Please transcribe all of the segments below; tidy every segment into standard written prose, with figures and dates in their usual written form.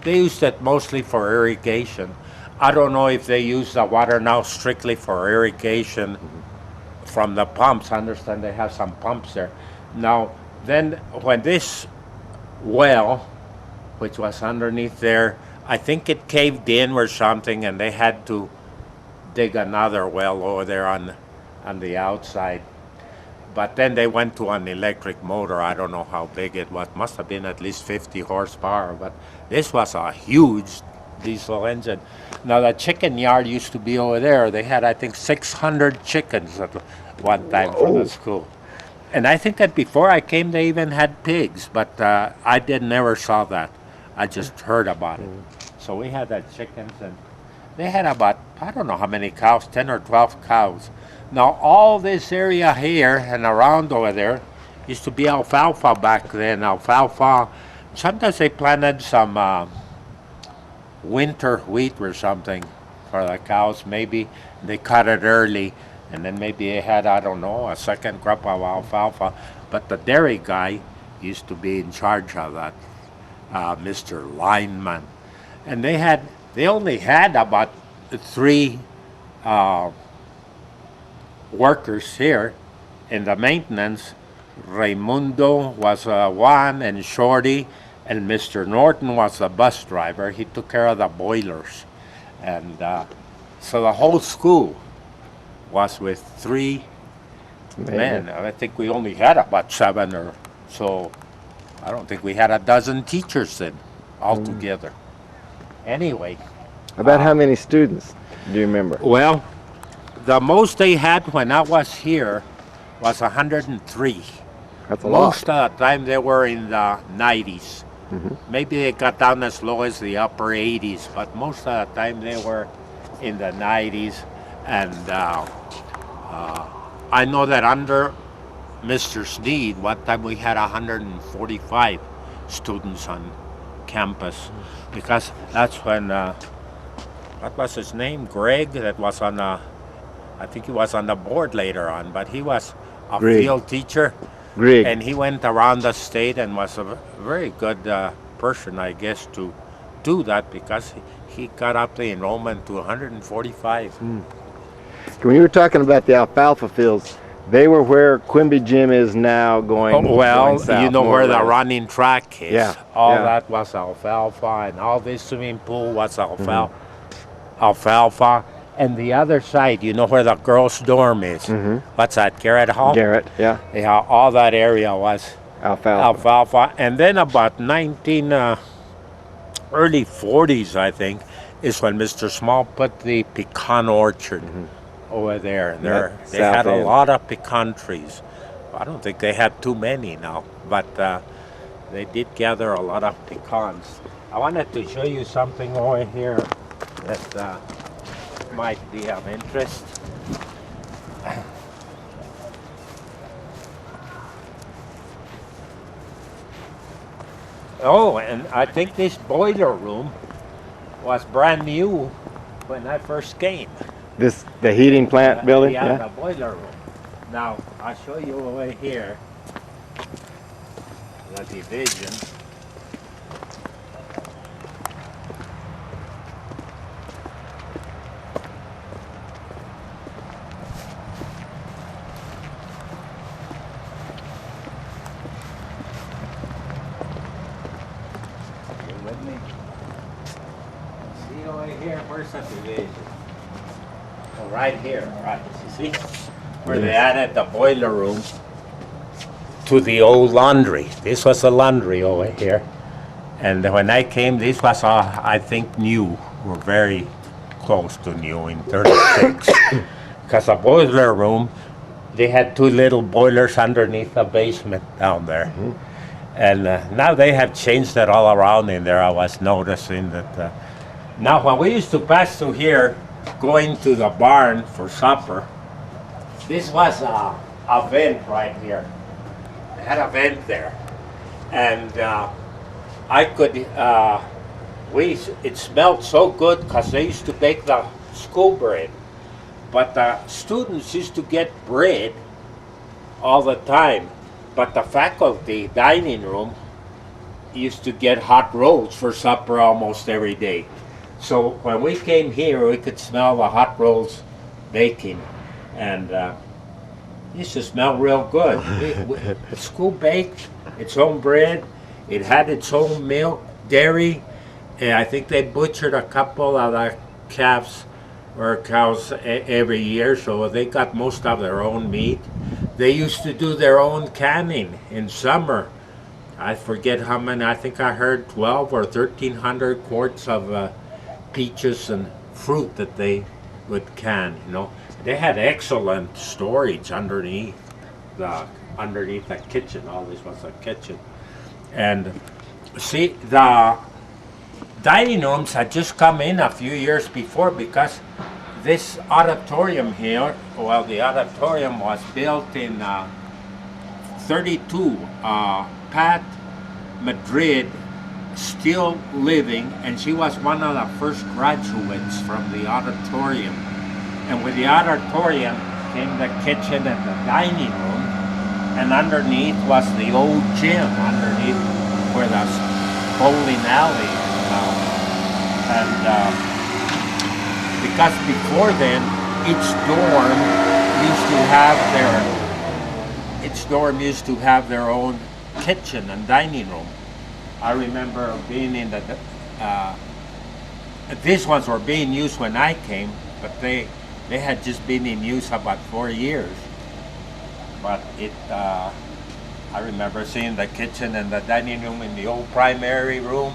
They used it mostly for irrigation. I don't know if they use the water now strictly for irrigation from the pumps. I understand they have some pumps there. Now, then when this well, which was underneath there, I think it caved in or something, and they had to dig another well over there on the outside. But then they went to an electric motor. I don't know how big it was. Must have been at least 50 horsepower. But this was a huge diesel engine. Now the chicken yard used to be over there. They had, I think, 600 chickens at one time for the school. And I think that before I came, they even had pigs. But I never saw that. I just heard about it. So we had the chickens, and they had about, I don't know how many cows, 10 or 12 cows. Now all this area here and around over there used to be alfalfa back then. Alfalfa, sometimes they planted some winter wheat or something for the cows. Maybe they cut it early, and then maybe they had, I don't know, a second crop of alfalfa. But the dairy guy used to be in charge of that, Mr. Lineman. And they only had about 3 workers here in the maintenance. Raimundo was one, and Shorty, and Mr. Norton was the bus driver. He took care of the boilers. And so the whole school was with 3 men. I think we only had about 7 or so. I don't think we had a dozen teachers then altogether. Anyway. About how many students do you remember? Well, the most they had when I was here was 103. That's a lot. Most of the time they were in the 90s. Maybe they got down as low as the upper 80s, but most of the time they were in the 90s. And I know that under Mr. Sneed, one time we had 145 students on campus, because that's when, what was his name? Greg, that was on I think he was on the board later on, but he was a field teacher. Greg. And he went around the state and was a very good person, I guess, to do that, because he got up the enrollment to 145. When you were talking about the alfalfa fields, they were where Quimby Gym is now going. Well, going south, you know more where or the less. running track is. Yeah, All yeah. that was alfalfa, and all this swimming pool was alfalfa. And the other side, you know where the girls' dorm is? What's that, Garrett Hall? Garrett, yeah. Yeah, all that area was alfalfa. And then about early 40s, I think, is when Mr. Small put the pecan orchard over there. And they had a lot of pecan trees. I don't think they have too many now, but they did gather a lot of pecans. I wanted to show you something over here that might be of interest. Oh, and I think this boiler room was brand new when I first came. The heating plant building? Yeah, the boiler room. Now, I'll show you over here the division. See over here, where's the division? Oh, right here, right. You see? Where they added the boiler room to the old laundry. This was a laundry over here. And when I came, this was, I think, new. We're very close to new in 36. Because the boiler room, they had 2 little boilers underneath the basement down there. And now they have changed that all around in there. I was noticing that. Now, when we used to pass through here, going to the barn for supper, this was a vent right here. It had a vent there. And I could, it smelled so good because they used to bake the school bread. But the students used to get bread all the time. But the faculty dining room used to get hot rolls for supper almost every day. So when we came here, we could smell the hot rolls baking, and it used to smell real good. The school baked its own bread. It had its own milk, dairy, and I think they butchered a couple of the calves or cows every year, so they got most of their own meat. They used to do their own canning in summer. I forget how many, I think I heard 12 or 1,300 quarts of peaches and fruit that they would can, you know. They had excellent storage underneath the kitchen. All this was a kitchen. And see, the dining rooms had just come in a few years before, because this auditorium here, well, the auditorium was built in 32. Pat Madrid, still living, and she was one of the first graduates from the auditorium. And with the auditorium came the kitchen and the dining room, and underneath was the old gym, underneath where the bowling alley is now. And because before then, each dorm used to have their own kitchen and dining room. I remember being in the, these ones were being used when I came, but they had just been in use about 4 years. But I remember seeing the kitchen and the dining room in the old primary room,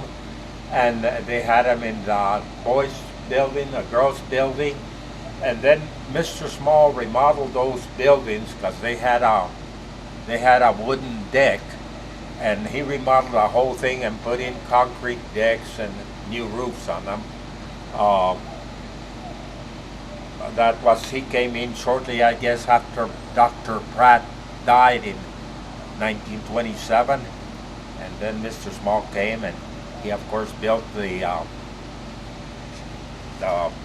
and they had them in the boys' building, the girls' building, and then Mr. Small remodeled those buildings because they had a wooden deck, and he remodeled the whole thing and put in concrete decks and new roofs on them. He came in shortly, I guess, after Dr. Pratt died in 1927, and then Mr. Small came, and he of course built the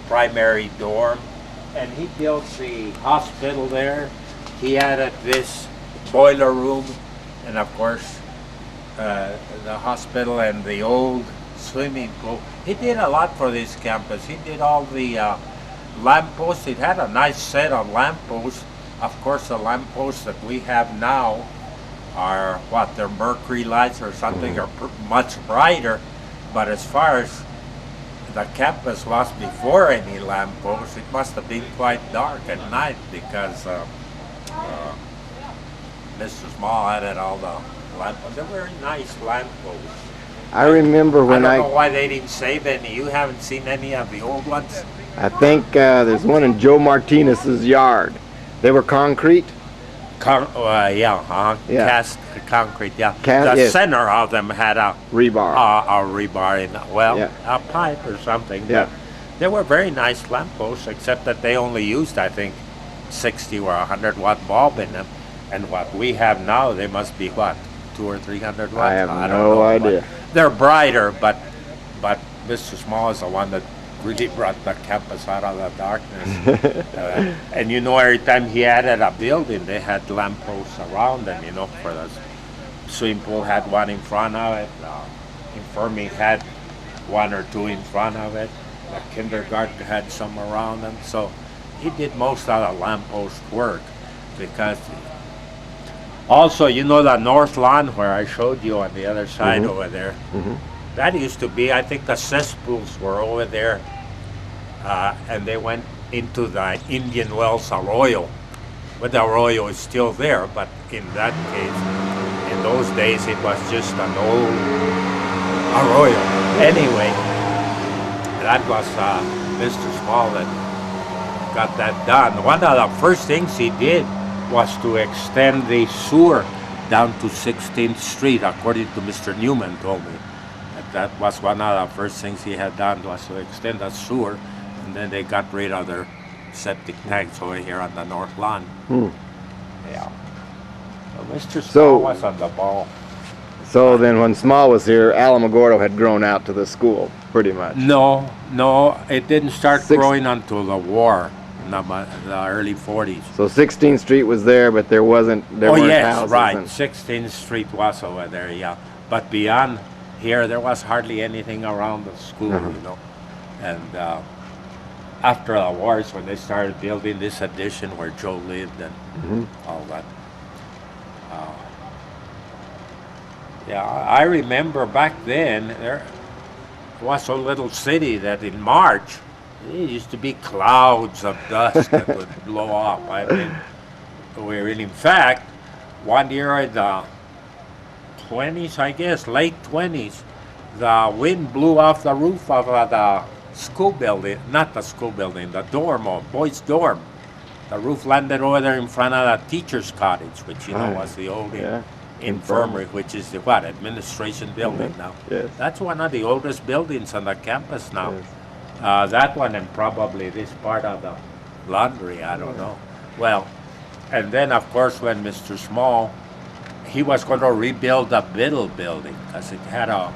primary dorm, and he built the hospital there. He added this boiler room, and of course the hospital and the old swimming pool. He did a lot for this campus. He did all the lampposts. It had a nice set of lampposts. Of course, the lampposts that we have now are what, they're mercury lights or something, or much brighter. But as far as the campus was before any lampposts, it must have been quite dark at night, because Mr. Small added all the lampposts. They're very nice lampposts. I remember when I don't know why they didn't save any. You haven't seen any of the old ones? I think there's one in Joe Martinez's yard. They were concrete? Yeah. Cast concrete, yeah. The yes. center of them had a rebar. A rebar in, a pipe or something. Yeah. They were very nice lampposts, except that they only used, I think, 60 or 100 watt bulb in them. And what we have now, they must be what, 200 or 300 watts? I have don't no know, idea. They're brighter, but Mr. Small is the one that really brought the campus out of the darkness. And you know, every time he added a building, they had lampposts around them, you know, for the swimming pool had one in front of it, infirmary had one or two in front of it, the kindergarten had some around them. So he did most of the lamppost work, because also, you know, the north lawn where I showed you on the other side over there, that used to be, I think the cesspools were over there, and they went into the Indian Wells Arroyo. But the arroyo is still there, but in that case, in those days, it was just an old arroyo. Anyway, that was Mr. Small that got that done. One of the first things he did was to extend the sewer down to 16th Street, according to Mr. Newman told me. That was one of the first things he had done, was to extend the sewer, and then they got rid of their septic tanks over here on the north lawn. Yeah. So Mr. Small was on the ball. So then when Small was here, Alamogordo had grown out to the school, pretty much. No, it didn't start growing until the war. The early 40s. So 16th Street was there, but there weren't houses. Right. 16th Street was over there, yeah. But beyond here there was hardly anything around the school, you know. And after the wars, when they started building this addition where Joe lived and all that. Yeah, I remember back then there was a little city that in March there used to be clouds of dust that would blow up. I mean, in fact, one year in the 20s, I guess, late 20s, the wind blew off the roof of the school building, not the school building, the dorm, or boys' dorm. The roof landed over there in front of the teacher's cottage, which you know was the old infirmary, which is the administration building now. Yes. That's one of the oldest buildings on the campus now. That one and probably this part of the laundry, I don't know. Well, and then of course when Mr. Small, he was going to rebuild the middle building because it had a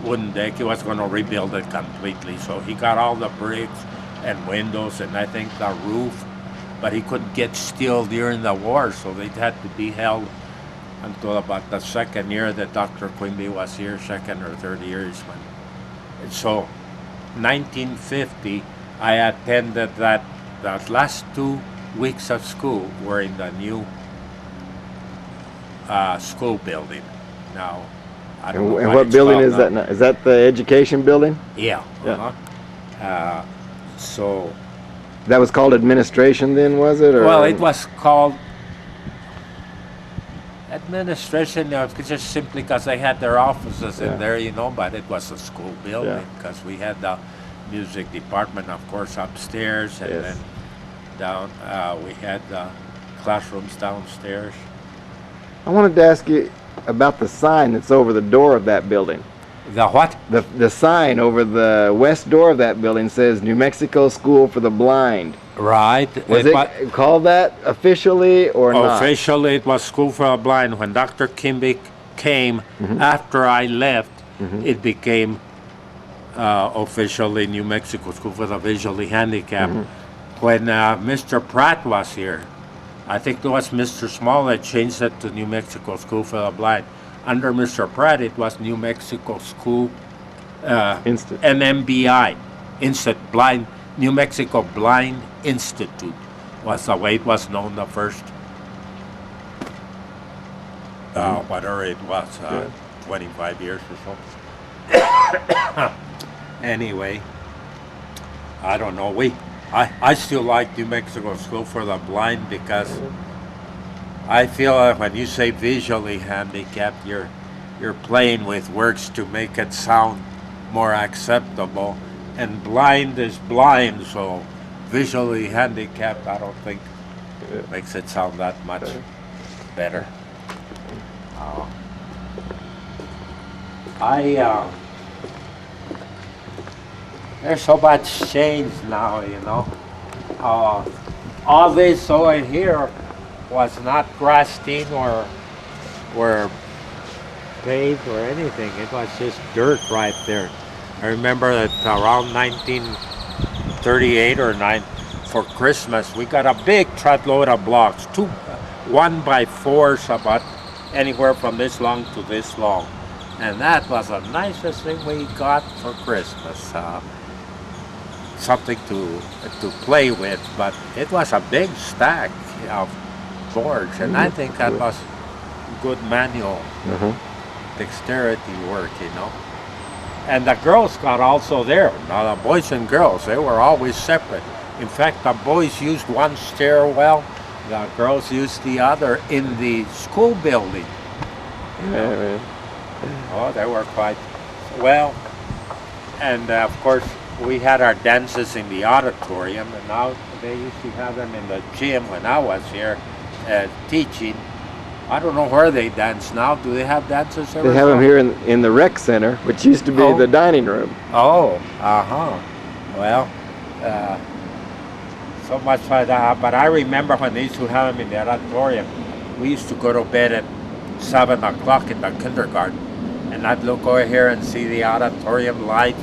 wooden deck. He was going to rebuild it completely. So he got all the bricks and windows and I think the roof, but he couldn't get steel during the war, so they had to be held until about the second year that Dr. Quimby was here, second or third years. And so 1950, I attended that last 2 weeks of school were in the new school building. Now, I don't know And what building is that now? Is that the education building? Yeah. So. That was called administration then, was it? Or? Well, it was called administration, just simply because they had their offices in there, you know, but it was a school building because we had the music department, of course, upstairs, and then down, we had the classrooms downstairs. I wanted to ask you about the sign that's over the door of that building. The what? The sign over the west door of that building says New Mexico School for the Blind. Right. Was it called that officially or not? Officially, it was School for the Blind. When Dr. Kimbick came, after I left, it became officially New Mexico School for the Visually Handicapped. When Mr. Pratt was here, I think it was Mr. Small that changed it to New Mexico School for the Blind. Under Mr. Pratt, it was New Mexico School NMBI, Blind, New Mexico Blind Institute was the way it was known the first, whatever it was, 25 years or so. Anyway, I don't know. I still like New Mexico School for the Blind because I feel like when you say visually handicapped, you're playing with words to make it sound more acceptable. And blind is blind, so visually handicapped, I don't think makes it sound that much better. There's so much change now, you know. All this over here was not grassed in or paved or anything. It was just dirt right there. I remember that around 1938 or 9, for Christmas, we got a big truckload of blocks, 1x4s, about anywhere from this long to this long. And that was the nicest thing we got for Christmas. Something to play with, but it was a big stack of boards, and I think that was good manual dexterity work, you know. And the Girl Scout also there. Now the boys and girls, they were always separate. In fact, the boys used one stairwell, the girls used the other in the school building. Oh, they were quite well. And of course, we had our dances in the auditorium, and now they used to have them in the gym when I was here teaching. I don't know where they dance now. Do they have dances everywhere? They have them here in the rec center, which used to be the dining room. Oh, well, so much for that. But I remember when they used to have them in the auditorium, we used to go to bed at 7 o'clock in the kindergarten, and I'd look over here and see the auditorium light